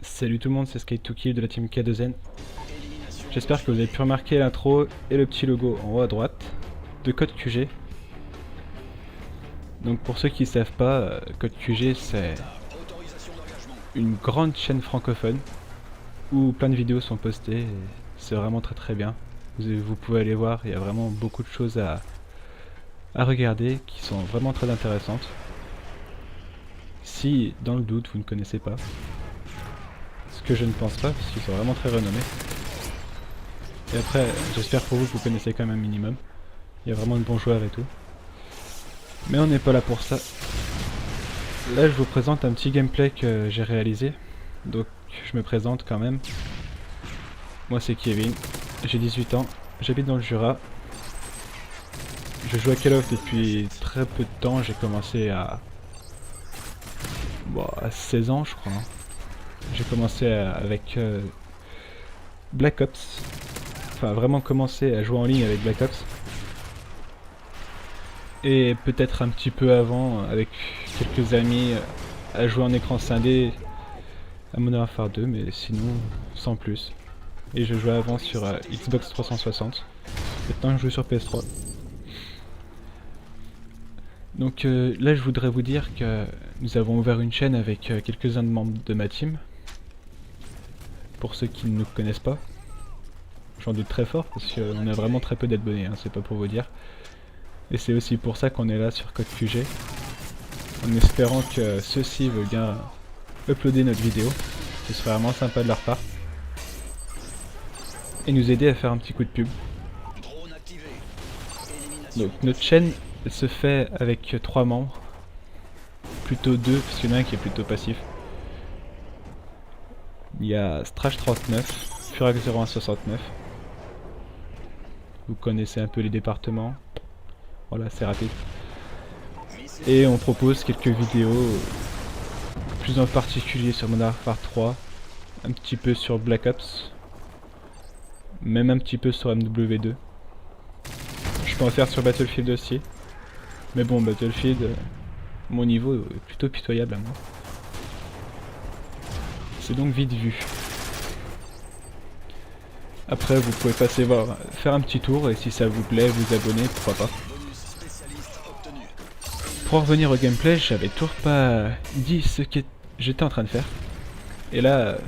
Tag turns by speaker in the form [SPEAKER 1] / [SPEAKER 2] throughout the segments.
[SPEAKER 1] Salut tout le monde, c'est Sky2Kill de la team K2N. J'espère que vous avez pu remarquer l'intro et le petit logo en haut à droite de Code QG. Donc pour ceux qui ne savent pas, Code QG c'est une grande chaîne francophone où plein de vidéos sont postées et c'est vraiment très bien. Vous pouvez aller voir, il y a vraiment beaucoup de choses à regarder qui sont vraiment très intéressantes. Si dans le doute vous ne connaissez pas, ce que je ne pense pas parce qu'ils sont vraiment très renommés. Et après, j'espère pour vous que vous connaissez quand même un minimum. Il y a vraiment de bons joueurs et tout. Mais on n'est pas là pour ça. Là, je vous présente un petit gameplay que j'ai réalisé. Donc, je me présente quand même. Moi, c'est Kevin. J'ai 18 ans. J'habite dans le Jura. Je joue à Call of depuis très peu de temps. J'ai commencé à 16 ans, je crois. J'ai commencé avec Black Ops. Enfin, vraiment commencé à jouer en ligne avec Black Ops. Et peut-être un petit peu avant, avec quelques amis, à jouer en écran scindé à Modern Warfare 2, mais sinon, sans plus. Et je jouais avant sur Xbox 360. Maintenant, je joue sur PS3. Donc là, je voudrais vous dire que nous avons ouvert une chaîne avec quelques-uns de membres de ma team. Pour ceux qui ne nous connaissent pas. J'en doute très fort, parce qu'on a vraiment très peu d'abonnés, hein, c'est pas pour vous dire. Et c'est aussi pour ça qu'on est là sur Code QG, en espérant que ceux-ci veulent bien uploader notre vidéo, ce serait vraiment sympa de leur part, et nous aider à faire un petit coup de pub. Donc notre chaîne elle se fait avec 3 membres, plutôt 2 parce qu'il y en a un qui est plutôt passif. Il y a Strash39, Furax0169, vous connaissez un peu les départements. Voilà, c'est rapide. Et on propose quelques vidéos, plus en particulier sur Modern Warfare 3, un petit peu sur Black Ops, même un petit peu sur MW2. Je peux en faire sur Battlefield aussi. Mais bon, Battlefield, mon niveau est plutôt pitoyable à moi. C'est donc vite vu. Après, vous pouvez passer voir, faire un petit tour, et si ça vous plaît, vous abonner, pourquoi pas. Pour en revenir au gameplay, j'avais toujours pas dit ce que j'étais en train de faire. Et là,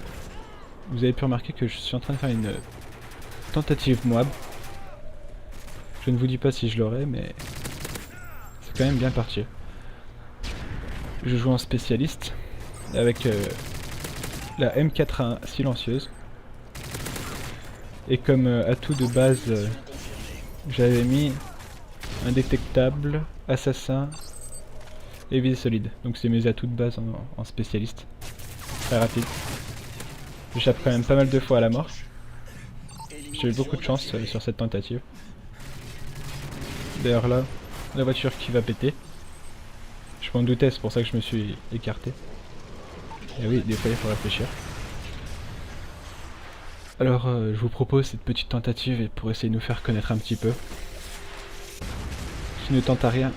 [SPEAKER 1] vous avez pu remarquer que je suis en train de faire une tentative Moab. Je ne vous dis pas si je l'aurai, mais c'est quand même bien parti. Je joue en spécialiste avec la M4A1 silencieuse. Et comme atout de base, j'avais mis indétectable, assassin et visée solide. Donc c'est mes atouts de base en spécialiste. Très rapide. J'échappe quand même pas mal de fois à la mort. J'ai eu beaucoup de chance sur cette tentative. D'ailleurs là, la voiture qui va péter. Je m'en doutais, c'est pour ça que je me suis écarté. Et oui, des fois il faut réfléchir. Alors je vous propose cette petite tentative et pour essayer de nous faire connaître un petit peu. Qui ne tente à rien.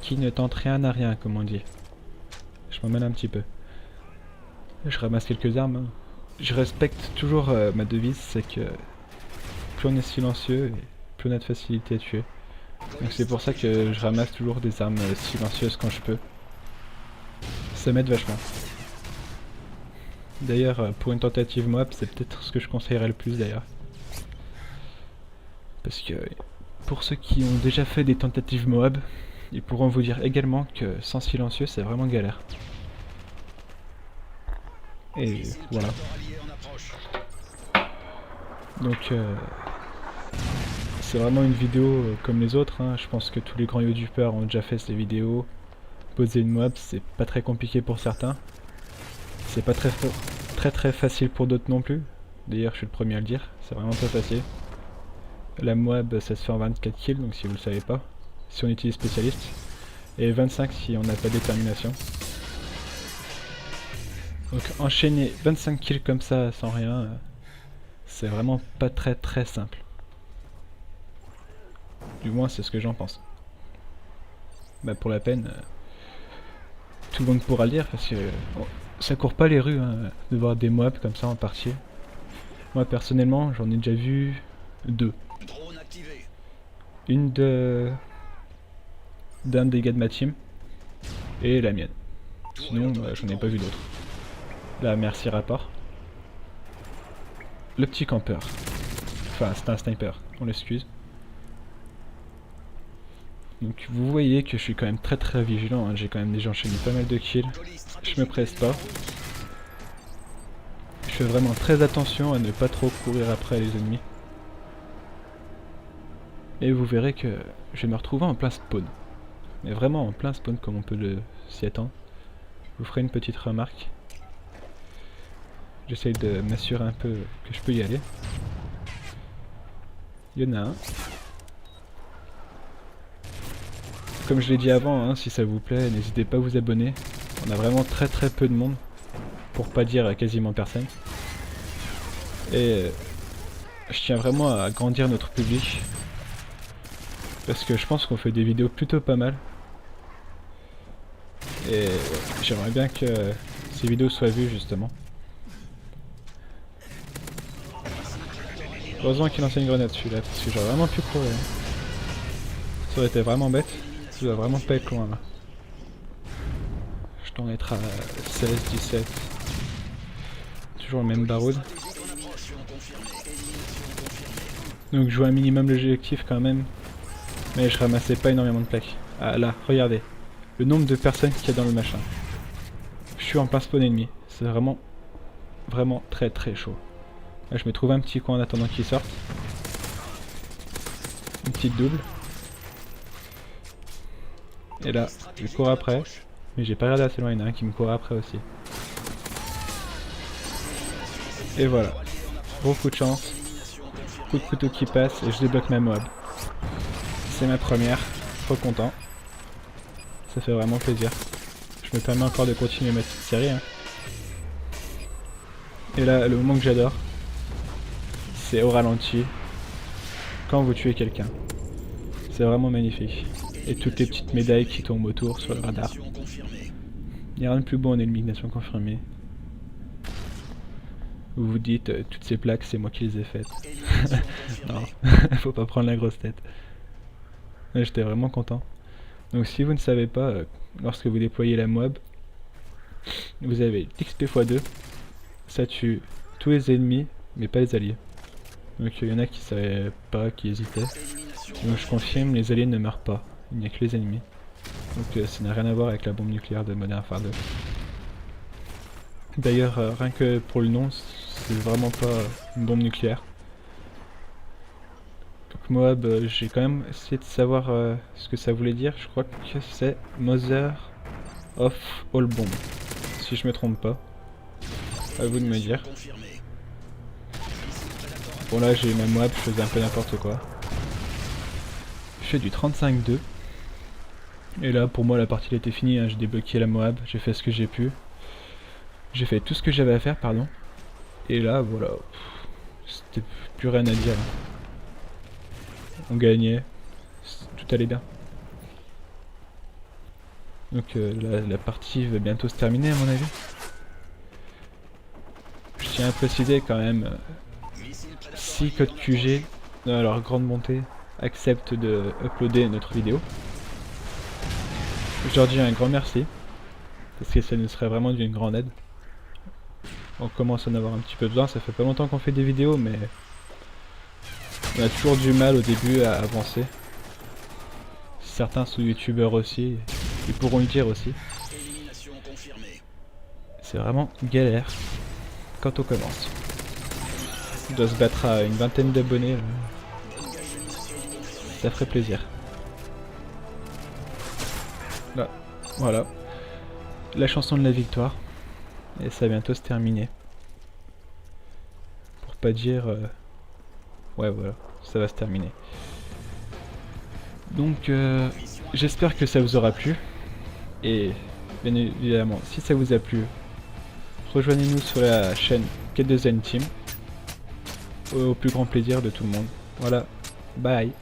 [SPEAKER 1] Qui ne tente rien à rien, comme on dit. Je m'emmène un petit peu. Je ramasse quelques armes. Hein. Je respecte toujours ma devise, c'est que plus on est silencieux, et plus on a de facilité à tuer. Donc c'est pour ça que je ramasse toujours des armes silencieuses quand je peux. Ça m'aide vachement. D'ailleurs, pour une tentative Moab, c'est peut-être ce que je conseillerais le plus d'ailleurs. Parce que pour ceux qui ont déjà fait des tentatives Moab, ils pourront vous dire également que sans silencieux, c'est vraiment galère. Et voilà. Donc c'est vraiment une vidéo comme les autres, hein. Je pense que tous les grands youtubeurs ont déjà fait ces vidéos. Poser une Moab, c'est pas très compliqué pour certains. C'est pas très facile pour d'autres non plus. D'ailleurs, je suis le premier à le dire, c'est vraiment pas facile. La Moab, ça se fait en 24 kills, donc si vous le savez pas, si on utilise spécialiste. Et 25 si on n'a pas de détermination. Donc enchaîner 25 kills comme ça, sans rien, c'est vraiment pas très simple. Du moins, c'est ce que j'en pense. Bah pour la peine, tout le monde pourra le dire, parce que ça court pas les rues hein, de voir des mobs comme ça en partie. Moi personnellement j'en ai déjà vu 2. Une d'un des gars de ma team et la mienne. Sinon j'en ai pas vu d'autres. Là merci rapport. Le petit campeur. Enfin c'est un sniper, on l'excuse. Donc vous voyez que je suis quand même très vigilant, hein. J'ai quand même déjà enchaîné pas mal de kills. Je me presse pas. Je fais vraiment très attention à ne pas trop courir après les ennemis. Et vous verrez que je vais me retrouver en plein spawn. Mais vraiment en plein spawn comme on peut s'y attendre. Je vous ferai une petite remarque. J'essaye de m'assurer un peu que je peux y aller. Il y en a un. Comme je l'ai dit avant, hein, si ça vous plaît, n'hésitez pas à vous abonner. On a vraiment très peu de monde, pour pas dire quasiment personne. Et je tiens vraiment à agrandir notre public. Parce que je pense qu'on fait des vidéos plutôt pas mal. Et j'aimerais bien que ces vidéos soient vues justement. Heureusement qu'il lançait une grenade celui-là, parce que j'aurais vraiment pu courir. Ça aurait été vraiment bête. Ça doit vraiment pas être loin là. Je dois en être à 16, 17. Toujours le même baroud. Donc je joue un minimum l'objectif quand même. Mais je ramassais pas énormément de plaques. Ah là, regardez. Le nombre de personnes qu'il y a dans le machin. Je suis en plein spawn ennemi. C'est vraiment très chaud. Là, je me trouve un petit coin en attendant qu'il sorte. Une petite double. Et là, je cours après. Mais j'ai pas regardé assez loin, il y en a un qui me court après aussi. Et voilà. Gros coup de chance. Coup de couteau qui passe et je débloque ma mob. C'est ma première. Trop content. Ça fait vraiment plaisir. Je me permets encore de continuer ma petite série. Hein. Et là, le moment que j'adore, c'est au ralenti. Quand vous tuez quelqu'un. C'est vraiment magnifique. Et toutes les petites médailles qui tombent autour sur le radar. Il n'y a rien de plus beau en élimination confirmée. Vous vous dites, toutes ces plaques, c'est moi qui les ai faites. Non, faut pas prendre la grosse tête. J'étais vraiment content. Donc si vous ne savez pas, lorsque vous déployez la mob, vous avez l'XP x2. Ça tue tous les ennemis, mais pas les alliés. Donc il y en a qui savaient pas, qui hésitaient. Donc je confirme, les alliés ne meurent pas. Il n'y a que les ennemis. Donc ça n'a rien à voir avec la bombe nucléaire de Modern Warfare 2. D'ailleurs, rien que pour le nom, c'est vraiment pas une bombe nucléaire. Donc Moab, j'ai quand même essayé de savoir ce que ça voulait dire. Je crois que c'est Mother of All Bomb. Si je me trompe pas. À vous de me dire. Bon là j'ai ma Moab, je faisais un peu n'importe quoi. Je fais du 35-2. Et là pour moi la partie était finie, hein. J'ai débloqué la Moab, j'ai fait ce que j'ai pu. J'ai fait tout ce que j'avais à faire, pardon. Et là voilà, c'était plus rien à dire. On gagnait, tout allait bien. Donc la partie va bientôt se terminer à mon avis. Je tiens à préciser quand même, si Code QG, dans leur grande montée, accepte de uploader notre vidéo, je leur dis un grand merci, parce que ça nous serait vraiment d'une grande aide. On commence à en avoir un petit peu besoin, ça fait pas longtemps qu'on fait des vidéos, mais on a toujours du mal au début à avancer. Certains sont youtubeurs aussi, ils pourront le dire aussi. C'est vraiment galère quand on commence. On doit se battre à une vingtaine d'abonnés, ça ferait plaisir. Là, voilà. La chanson de la victoire. Et ça va bientôt se terminer. Pour pas dire... ouais voilà, ça va se terminer. Donc j'espère que ça vous aura plu. Et bien évidemment, si ça vous a plu, rejoignez-nous sur la chaîne K2N Team. Au plus grand plaisir de tout le monde. Voilà, bye.